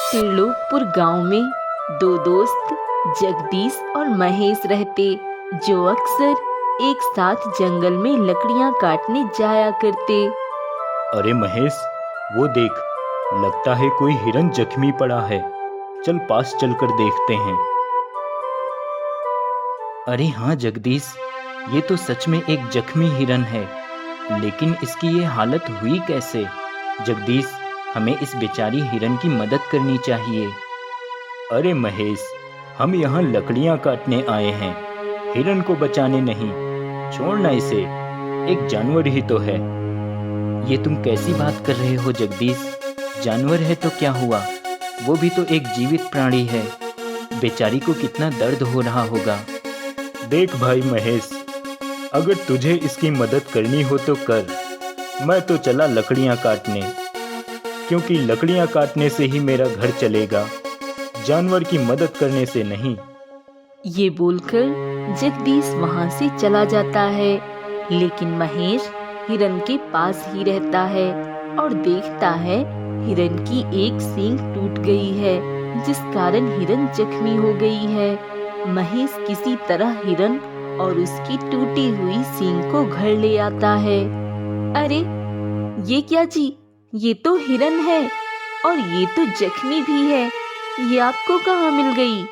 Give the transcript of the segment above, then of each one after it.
त्रिलोकपुर गांव में दो दोस्त जगदीश और महेश रहते, जो अक्सर एक साथ जंगल में लकड़ियां काटने जाया करते। अरे महेश, वो देख, लगता है कोई हिरन जख्मी पड़ा है। चल पास चलकर देखते हैं। अरे हाँ जगदीश, ये तो सच में एक जख्मी हिरन है, लेकिन इसकी ये हालत हुई कैसे? जगदीश, हमें इस बेचारी हिरन की मदद करनी चाहिए। अरे महेश, हम यहाँ लकड़ियाँ काटने आए हैं, हिरन को बचाने नहीं। छोड़ना इसे, एक जानवर ही तो है। ये तुम कैसी बात कर रहे हो जगदीश? जानवर है तो क्या हुआ, वो भी तो एक जीवित प्राणी है। बेचारी को कितना दर्द हो रहा होगा। देख भाई महेश, अगर तुझे इसकी मदद करनी हो तो कर। मैं तो चला लकड़ियाँ काटने, क्योंकि लकड़ियाँ काटने से ही मेरा घर चलेगा, जानवर की मदद करने से नहीं। ये बोलकर जगदीश वहां से चला जाता है, लेकिन महेश हिरन के पास ही रहता है और देखता है हिरन की एक सींग टूट गई है, जिस कारण हिरन जख्मी हो गई है। महेश किसी तरह हिरन और उसकी टूटी हुई सींग को घर ले आता है। अरे ये क्या जी, ये तो हिरन है और ये तो जख्मी भी है, ये आपको कहाँ मिल गई?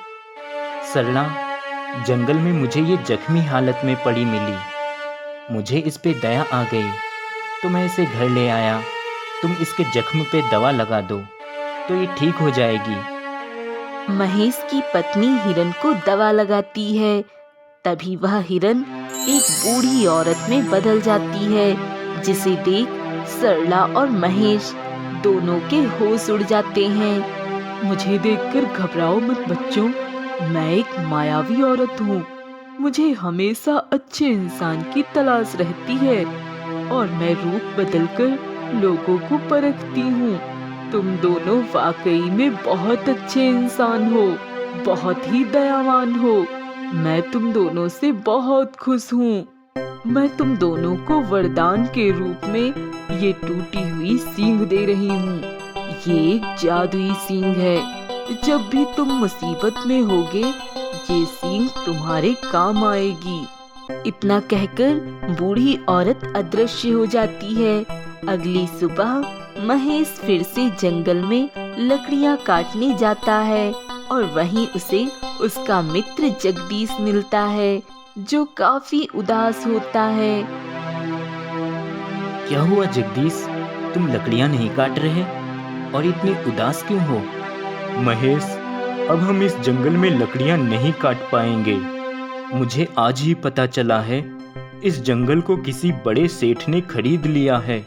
सरला, जंगल में मुझे ये जख्मी हालत में पड़ी मिली। मुझे इस पे दया आ गई तो मैं इसे घर ले आया। तुम इसके जख्म पे दवा लगा दो तो ये ठीक हो जाएगी। महेश की पत्नी हिरन को दवा लगाती है। तभी वह हिरन एक बूढ़ी औरत में बदल जाती है, जिसे देख सरला और महेश दोनों के होश उड़ जाते हैं। मुझे देखकर घबराओ मत बच्चों, मैं एक मायावी औरत हूँ। मुझे हमेशा अच्छे इंसान की तलाश रहती है और मैं रूप बदलकर लोगों को परखती हूँ। तुम दोनों वाकई में बहुत अच्छे इंसान हो, बहुत ही दयावान हो। मैं तुम दोनों से बहुत खुश हूँ। मैं तुम दोनों को वरदान के रूप में ये टूटी हुई सींग दे रही हूँ। ये एक जादुई सींग है, जब भी तुम मुसीबत में होगे ये सींग तुम्हारे काम आएगी। इतना कहकर बूढ़ी औरत अदृश्य हो जाती है। अगली सुबह महेश फिर से जंगल में लकड़ियां काटने जाता है और वहीं उसे उसका मित्र जगदीश मिलता है, जो काफी उदास होता है। क्या हुआ जगदीश, तुम लकड़ियां नहीं काट रहे और इतने उदास क्यों हो? महेश, अब हम इस जंगल में लकड़ियां नहीं काट पाएंगे। मुझे आज ही पता चला है, इस जंगल को किसी बड़े सेठ ने खरीद लिया है।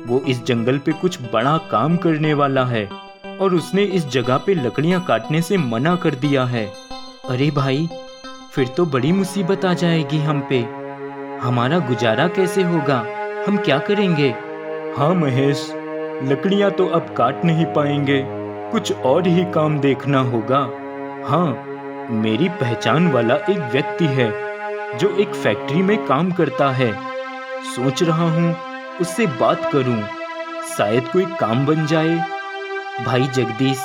वो इस जंगल पे कुछ बड़ा काम करने वाला है और उसने इस जगह पे लकड़ियां काटने से मना कर दिया है। अरे भाई, फिर तो बड़ी मुसीबत आ जाएगी हम पे। हमारा गुजारा कैसे होगा, हम क्या करेंगे? हाँ महेश, लकड़ियां तो अब काट नहीं पाएंगे, कुछ और ही काम देखना होगा। हाँ, मेरी पहचान वाला एक व्यक्ति है जो एक फैक्ट्री में काम करता है। सोच रहा हूँ उससे बात करूँ, शायद कोई काम बन जाए। भाई जगदीश,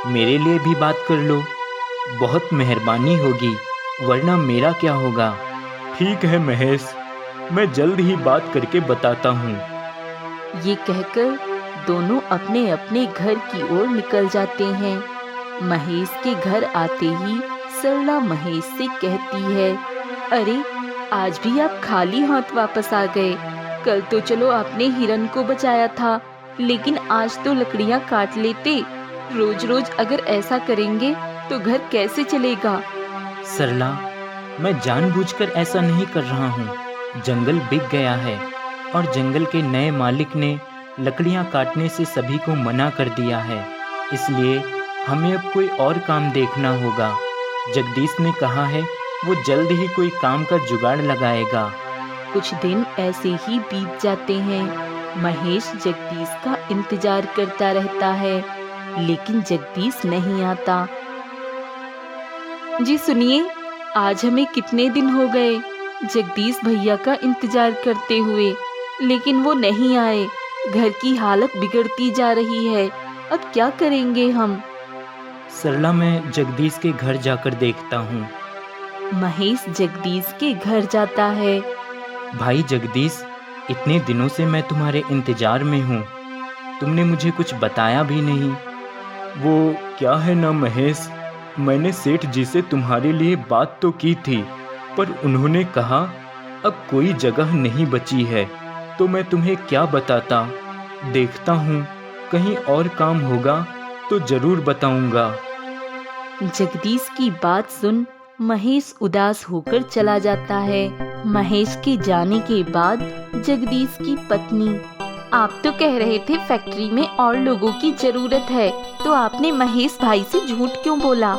मेरे लिए भी बात कर लो, बहुत मेहरबानी होगी, वरना मेरा क्या होगा? ठीक है महेश, मैं जल्द ही बात करके बताता हूँ। ये कहकर दोनों अपने अपने घर की ओर निकल जाते हैं। महेश के घर आते ही सरला महेश से कहती है, अरे आज भी आप खाली हाथ वापस आ गए। कल तो चलो आपने हिरन को बचाया था, लेकिन आज तो लकड़ियां काट लेते। रोज रोज अगर ऐसा करेंगे तो घर कैसे चलेगा? सरला, मैं जानबूझकर ऐसा नहीं कर रहा हूँ। जंगल बिक गया है और जंगल के नए मालिक ने लकड़ियाँ काटने से सभी को मना कर दिया है, इसलिए हमें अब कोई और काम देखना होगा। जगदीश ने कहा है वो जल्द ही कोई काम का जुगाड़ लगाएगा। कुछ दिन ऐसे ही बीत जाते हैं। महेश जगदीश का इंतजार करता रहता है, लेकिन जगदीश नहीं आता। जी सुनिए, आज हमें कितने दिन हो गए जगदीश भैया का इंतजार करते हुए, लेकिन वो नहीं आए। घर की हालत बिगड़ती जा रही है, अब क्या करेंगे हम? सरला, मैं जगदीश के घर जाकर देखता हूँ। महेश जगदीश के घर जाता है। भाई जगदीश, इतने दिनों से मैं तुम्हारे इंतजार में हूँ। तुमने मुझे कुछ बताया भी नहीं। वो क्या है ना महेश, मैंने सेठ जी से तुम्हारे लिए बात तो की थी, पर उन्होंने कहा अब कोई जगह नहीं बची है, तो मैं तुम्हें क्या बताता। देखता हूँ, कहीं और काम होगा तो जरूर बताऊंगा। जगदीश की बात सुन महेश उदास होकर चला जाता है। महेश के जाने के बाद जगदीश की पत्नी, आप तो कह रहे थे फैक्ट्री में और लोगों की जरूरत है, तो आपने महेश भाई से झूठ क्यों बोला?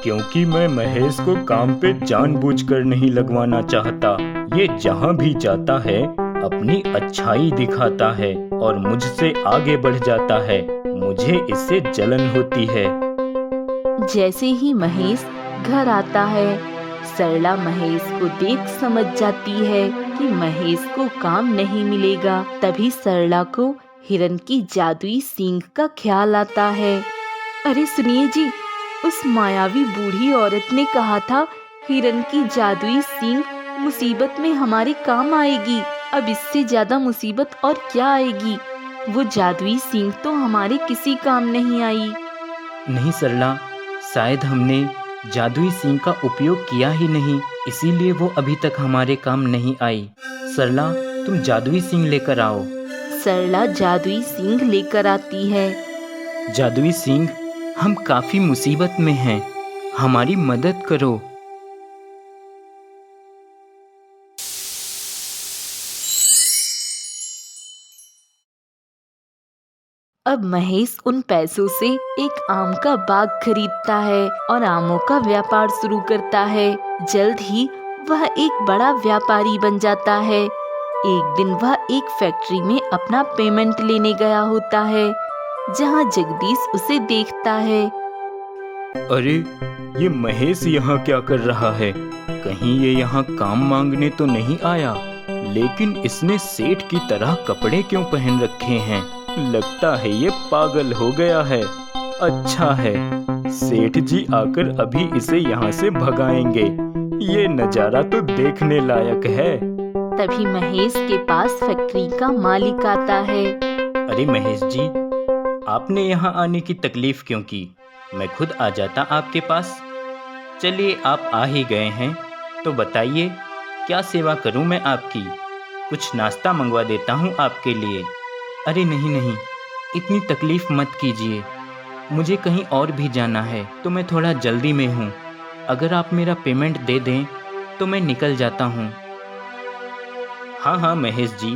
क्योंकि मैं महेश को काम पे जानबूझकर नहीं लगवाना चाहता। ये जहाँ भी जाता है अपनी अच्छाई दिखाता है और मुझसे आगे बढ़ जाता है। मुझे इससे जलन होती है। जैसे ही महेश घर आता है, सरला महेश को देख समझ जाती है कि महेश को काम नहीं मिलेगा। तभी सरला को हिरन की जादुई सींग का ख्याल आता है। अरे सुनिए जी, उस मायावी बूढ़ी औरत ने कहा था हिरन की जादुई सींग मुसीबत में हमारे काम आएगी। अब इससे ज्यादा मुसीबत और क्या आएगी? वो जादुई सींग तो हमारे किसी काम नहीं आई। नहीं सरला, शायद हमने जादुई सींग का उपयोग किया ही नहीं, इसीलिए वो अभी तक हमारे काम नहीं आई। सरला, तुम जादुई सींग लेकर आओ। सरला जादुई सींग लेकर आती है। जादुई सींग, हम काफी मुसीबत में हैं, हमारी मदद करो। अब महेश उन पैसों से एक आम का बाग खरीदता है और आमों का व्यापार शुरू करता है। जल्द ही वह एक बड़ा व्यापारी बन जाता है। एक दिन वह एक फैक्ट्री में अपना पेमेंट लेने गया होता है, जहां जगदीश उसे देखता है। अरे, ये महेश यहाँ क्या कर रहा है? कहीं ये यहाँ काम मांगने तो नहीं आया? लेकिन इसने सेठ की तरह कपड़े क्यों पहन रखे हैं? लगता है ये पागल हो गया है। अच्छा है, सेठ जी आकर अभी इसे यहाँ से भगाएंगे। ये नजारा तो देखने लायक है। तभी महेश के पास फैक्ट्री का मालिक आता है। अरे महेश जी, आपने यहाँ आने की तकलीफ क्यों की? मैं खुद आ जाता आपके पास। चलिए, आप आ ही गए हैं तो बताइए, क्या सेवा करूँ मैं आपकी? कुछ नाश्ता मंगवा देता हूँ आपके लिए। अरे नहीं नहीं, इतनी तकलीफ मत कीजिए। मुझे कहीं और भी जाना है, तो मैं थोड़ा जल्दी में हूँ। अगर आप मेरा पेमेंट दे दें तो मैं निकल जाता हूँ। हाँ हाँ महेश जी,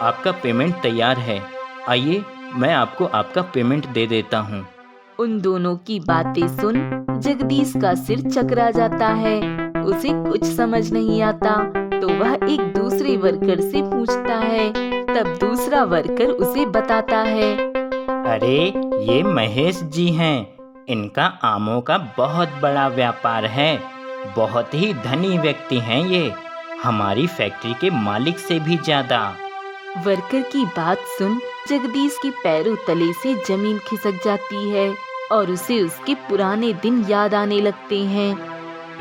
आपका पेमेंट तैयार है। आइए, मैं आपको आपका पेमेंट दे देता हूँ। उन दोनों की बातें सुन जगदीश का सिर चकरा जाता है। उसे कुछ समझ नहीं आता, तो वह एक दूसरे वर्कर से पूछता है। तब दूसरा वर्कर उसे बताता है। अरे, ये महेश जी हैं। इनका आमों का बहुत बड़ा व्यापार है। बहुत ही धनी व्यक्ति हैं ये, हमारी फैक्ट्री के मालिक से भी ज्यादा। वर्कर की बात सुन जगदीश के पैरों तले से जमीन खिसक जाती है और उसे उसके पुराने दिन याद आने लगते हैं।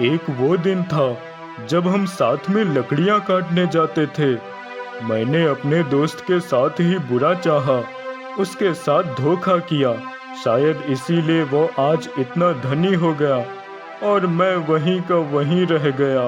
एक वो दिन था जब हम साथ में लकड़ियां काटने जाते थे। मैंने अपने दोस्त के साथ ही बुरा चाहा, उसके साथ धोखा किया। शायद इसीलिए वो आज इतना धनी हो गया और मैं वहीं का वहीं रह गया।